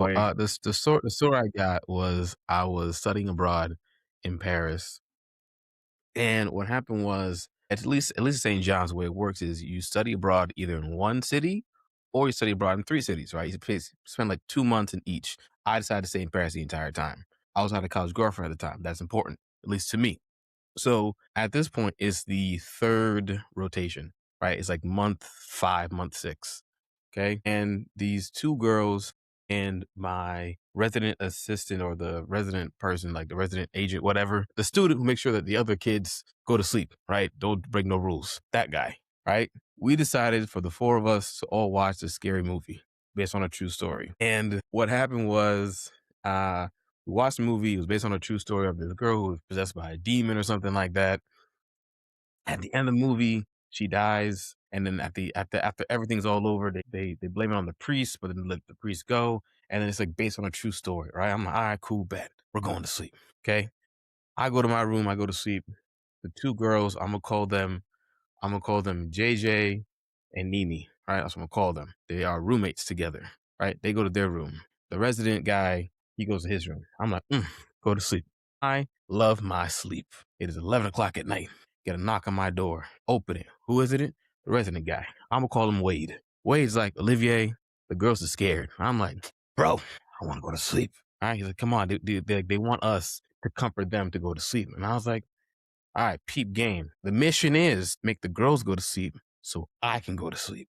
Boy. The story I got was I was studying abroad in Paris, and what happened was at least St. John's, the way it works is you study abroad either in one city or you study abroad in three cities, right? Spend like 2 months in each. I decided to stay in Paris the entire time. I was had a college girlfriend at the time. That's important, at least to me. So at this point, it's the third rotation, right? It's like month 5, month 6. Okay. And these two girls and my resident assistant or the resident person, like the resident agent, whatever, the student who makes sure that the other kids go to sleep, right? Don't break no rules. That guy, right? We decided for the four of us to all watch this scary movie based on a true story. And what happened was, we watched the movie. It was based on a true story of this girl who was possessed by a demon or something like that. At the end of the movie, she dies, and then after everything's all over, they blame it on the priest, but then let the priest go, and then it's like based on a true story, right? I'm like, all right, cool, bet we're going to sleep. Okay, I go to my room, I go to sleep. The two girls, I'm gonna call them JJ and Nini. Right, that's what I'm gonna call them. They are roommates together. Right, they go to their room. The resident guy, he goes to his room. I'm like, go to sleep. I love my sleep. It is 11 o'clock at night. Get a knock on my door. Open it. Who is it? The resident guy. I'm gonna call him Wade. Wade's like, Olivier, the girls are scared. I'm like, bro, I want to go to sleep. All right. He's like, come on, they want us to comfort them to go to sleep. And I was like, all right, peep game. The mission is make the girls go to sleep so I can go to sleep.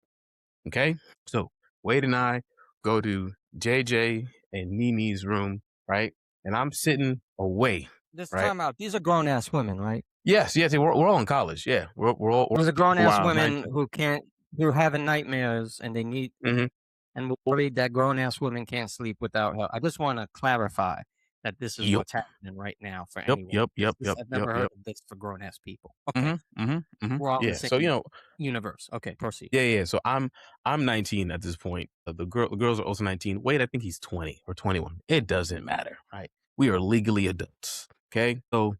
Okay? So Wade and I go to JJ and Nini's room, right? And I'm sitting away, This right? time out. These are grown ass women, right? Yes, we're all in college. Yeah, we're These are grown ass wow, women who having nightmares and they need hmm and worried that grown ass women can't sleep without help. I just want to clarify that this is Yep, what's happening right now for yep, anyone. yep, yep, yep, I've yep, never heard yep. of this for grown ass people. Okay, we're all in the Yeah. So same universe. Okay, proceed. yeah. So I'm 19 at this point. The girls are also 19. Wait, I think he's 20 or 21. It doesn't matter, right? We are legally adults. Okay. So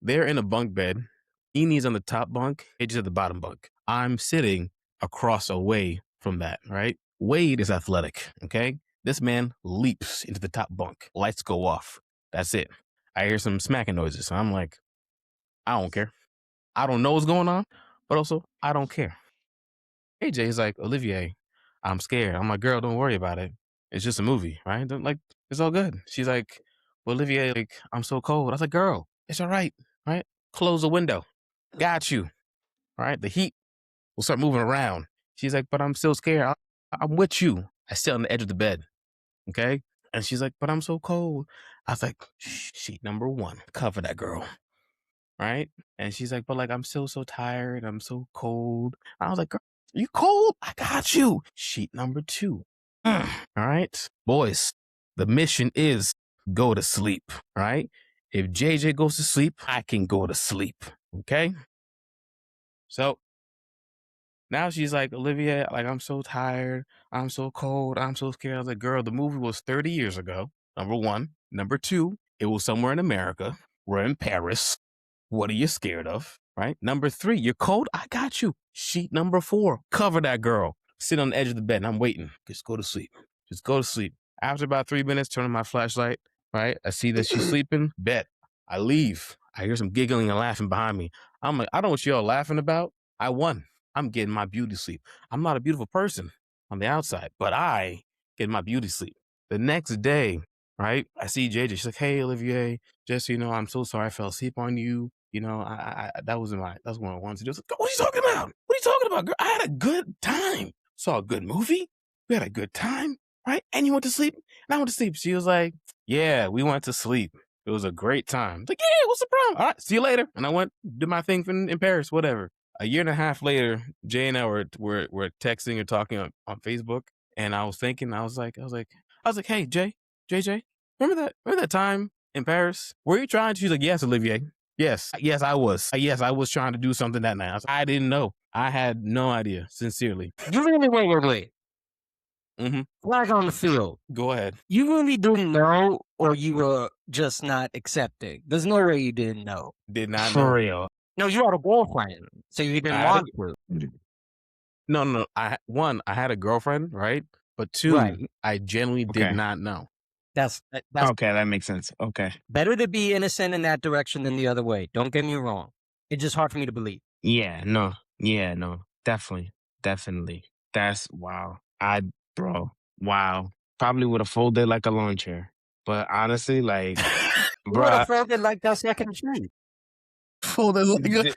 they're in a bunk bed. Eni's on the top bunk. Paige is at the bottom bunk. I'm sitting across away from that, right? Wade is athletic. Okay. This man leaps into the top bunk. Lights go off. That's it. I hear some smacking noises. I'm like, I don't care. I don't know what's going on, but also I don't care. AJ is like, Olivier, I'm scared. I'm like, girl, don't worry about it. It's just a movie, right? Don't, like, it's all good. She's like, well, Olivier, like, I'm so cold. I was like, girl, it's all right, right? Close the window. Got you, right? The heat will start moving around. She's like, but I'm still scared. I'm with you. I sit on the edge of the bed, okay? And she's like, but I'm so cold. I was like, sheet number one, cover that girl, right? And she's like, but like, I'm still so tired. I'm so cold. I was like, girl, you cold? I got you. Sheet number two. All right, boys, the mission is go to sleep, right? If JJ goes to sleep, I can go to sleep. Okay. So now she's like, Olivia, like, I'm so tired. I'm so cold. I'm so scared. I was like, girl, the movie was 30 years ago. Number one. Number two, it was somewhere in America. We're in Paris. What are you scared of? Right? Number three, you're cold. I got you. Sheet number four, cover that girl. Sit on the edge of the bed and I'm waiting. Just go to sleep. Just go to sleep. After about 3 minutes, turn on my flashlight. Right? I see that she's sleeping. Bet. I leave. I hear some giggling and laughing behind me. I'm like, I don't know what y'all laughing about. I won. I'm getting my beauty sleep. I'm not a beautiful person on the outside, but I get my beauty sleep. The next day, right? I see JJ. She's like, hey, Olivier, just so you know, I'm so sorry I fell asleep on you. You know, that's what I wanted to do. I was like, what are you talking about? What are you talking about, girl? I had a good time. Saw a good movie. We had a good time, right? And you went to sleep, and I went to sleep. She was like, yeah, we went to sleep. It was a great time. I was like, yeah, what's the problem? All right, see you later. And I went, did my thing in Paris, whatever. A year and a half later, Jay and I were texting or talking on Facebook, and I was thinking, I was like, hey, JJ, remember that time in Paris? Were you trying to? She's like, yes, Olivier. Yes, I was. Yes, I was trying to do something that night. I didn't know. I had no idea, sincerely. You really wait. Mm-hmm. Flag on the field. Go ahead. You really didn't know, or you were just not accepting. There's no way you didn't know. Did not For know. real. No, you had a girlfriend, so you didn't want to. No. I had a girlfriend, right? but 2, Right. I genuinely did Okay. not know. That's Okay, that makes sense. Okay. better to be innocent in that direction than the other way. Don't get me wrong. It's just hard for me to believe. Yeah, no. Yeah, no. Definitely. Definitely. That's wow. Bro, wow. Probably would have folded like a lawn chair. But honestly, like, You would have bruh, felt it like that second sheet. Folded like a d-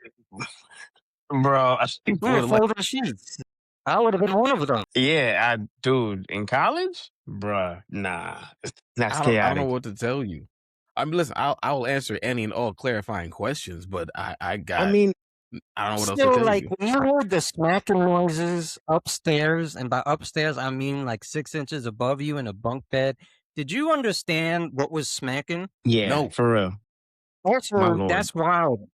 bro, Yeah, folded like folded sheets. I would have been one of them. yeah, dude, in college, bruh, nah, that's I don't know chaotic. what to tell you. I mean, listen, I will answer any and all clarifying questions, but I mean, I don't know what else to Still, tell like, you. when you heard the smacking noises upstairs, and by upstairs, I mean like 6 inches above you in a bunk bed, did you understand what was smacking? yeah, No. for real, my Also, lord, that's wild.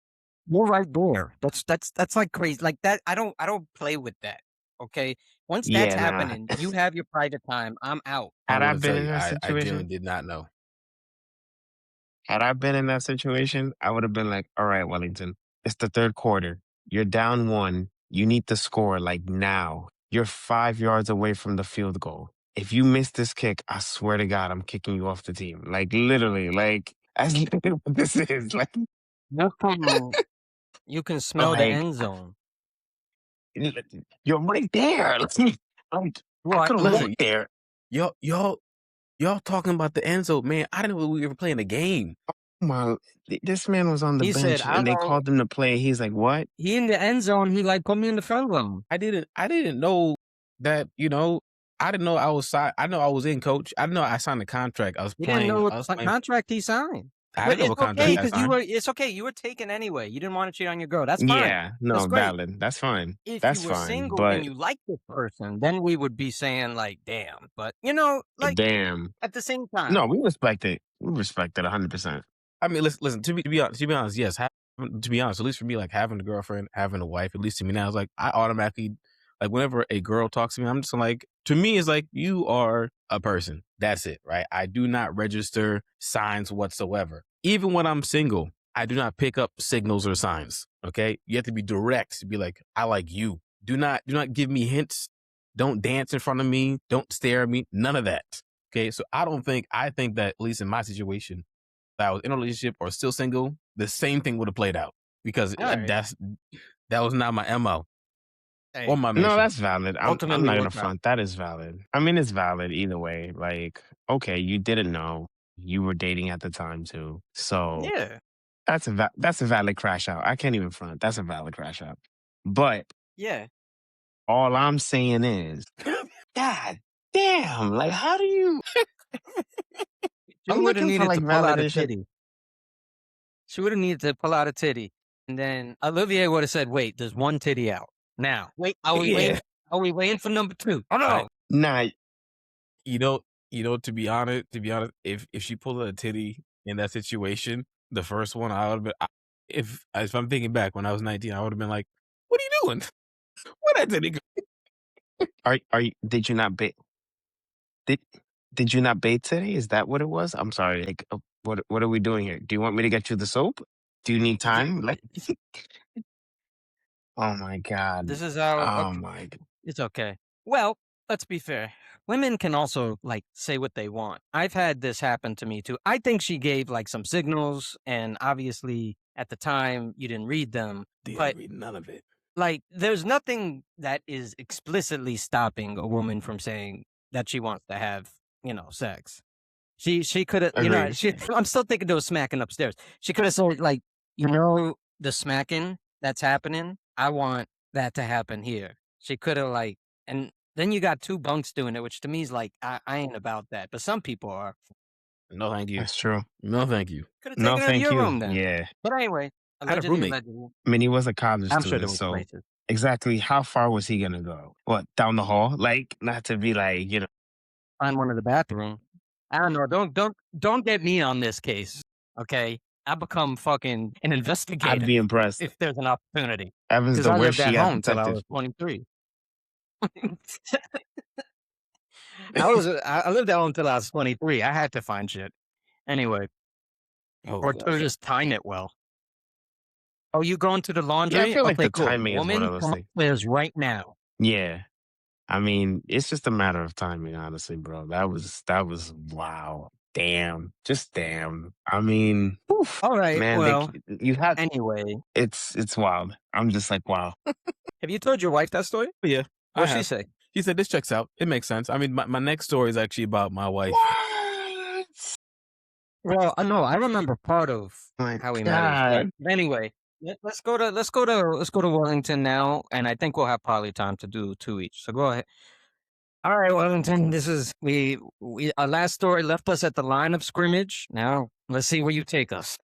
You're right there. That's like crazy. Like that, I don't play with that. Okay. Once that's yeah, nah. happening, you have your private time. I'm out. I don't Had know I what to been tell in you. that I situation, genuinely did not know. had I been in that situation, I would have been like, all right, Wellington, it's the third quarter. You're down one. You need to score like now. You're 5 yards away from the field goal. If you miss this kick, I swear to God, I'm kicking you off the team. Like literally, like that's literally what this is. You can you can smell the Like end zone. you're right there. Like I Right. could have Listen, walked there. y'all y'all y'all talking about the Enzo, man. I didn't know we were playing a game. My, this man was on the He said, bench "I and they don't." called him to play. He's like, "What?" He in the end zone. He like put me in the front room. I didn't know that, I didn't know I was I know I was in, coach. I know I signed a contract. You didn't know what I was playing. contract he signed. I But didn't know it's what okay contract I because you signed. were. It's okay. You were taken anyway. You didn't want to cheat on your girl. That's fine. Yeah, That's no, great. valid. That's fine. If you That's were fine. single and But you liked this person, then we would be saying like, "Damn." But like damn, at the same time, no, we respect it. We respect it 100%. I mean, listen. To be honest, yes. To be honest, at least for me, like having a girlfriend, having a wife, at least to me now, it's like I automatically, like whenever a girl talks to me, I'm just like, to me, it's like you are a person. That's it, right? I do not register signs whatsoever. Even when I'm single, I do not pick up signals or signs. Okay, you have to be direct to be like, I like you. Do not give me hints. Don't dance in front of me. Don't stare at me. None of that. Okay, so I think that at least in my situation, that I was in a relationship or still single, the same thing would have played out because all right. that was not my MO Hey, or my No, mission. that's valid. I'm ultimately not gonna worked out. front. That is valid. I mean, it's valid either way. Like, okay, you didn't know you were dating at the time too, so Yeah, that's a valid crash out. I can't even front. That's a valid crash out. But yeah. all I'm saying is, God damn, like, how do you? She I'm would have looking for needed like to pull out a validation. titty. She would have needed to pull out a titty, and then Olivier would have said, "Wait, there's one titty out now. Wait, are we Yeah. waiting? Are we waiting for number two? Oh Right. no, Nah, You know, to be honest, if she pulled out a titty in that situation, the first one, I would have been, if I'm thinking back when I was 19, I would have been like, "What are you doing? Where that titty go?" are you? Did you not bait? Did did you not bait today? Is that what it was? I'm sorry. Like, what are we doing here? Do you want me to get you the soap? Do you need time? Like, oh my god. this is how." Oh Okay, my. it's okay. Well, let's be fair. Women can also like say what they want. I've had this happen to me too. I think she gave like some signals, and obviously at the time you didn't read them. But Didn't read none of it. like, there's nothing that is explicitly stopping a woman from saying that she wants to have, sex. She could have, Agreed. I'm still thinking there was smacking upstairs. She could have said like, the smacking that's happening, I want that to happen here. She could have like, and then you got two bunks doing it, which to me is like, I ain't about that. But some people are. No, thank you. That's true. No, thank you. Could have No, taken her to thank your you. room then. Yeah. But anyway, I had a allegedly, roommate. allegedly. I mean, he was a college I'm sure there student, was so places. exactly how far was he gonna go? What, down the hall? Like, not to be like, Find one in the bathroom. I don't know. Don't get me on this case. Okay. I become fucking an I'd investigator be impressed. if there's an opportunity. Evan's Because the I worst lived at she got home till I detective. was 23. I lived at home till I was 23. I had to find shit. Anyway, Oh or gosh. just time it well. Oh, you going to the Yeah, I laundry? feel like Okay, the cool. timing is what Woman, I was come saying. upstairs right now. Yeah. I mean, it's just a matter of timing, honestly, bro. That was wow. Damn. Just damn. I mean, oof, All right. man, Well, you had anyway, it's wild. I'm just like, wow. have you told your wife that story? But yeah, I What'd she have. say? He said this checks out. It makes sense. I mean, my next story is actually about my wife. What? Well, I know I remember part of My how we met is, but God. anyway, let's go to Wellington now, and I think we'll have probably time to do two each. So go ahead. All right, Wellington. This is we our last story left us at the line of scrimmage. Now let's see where you take us.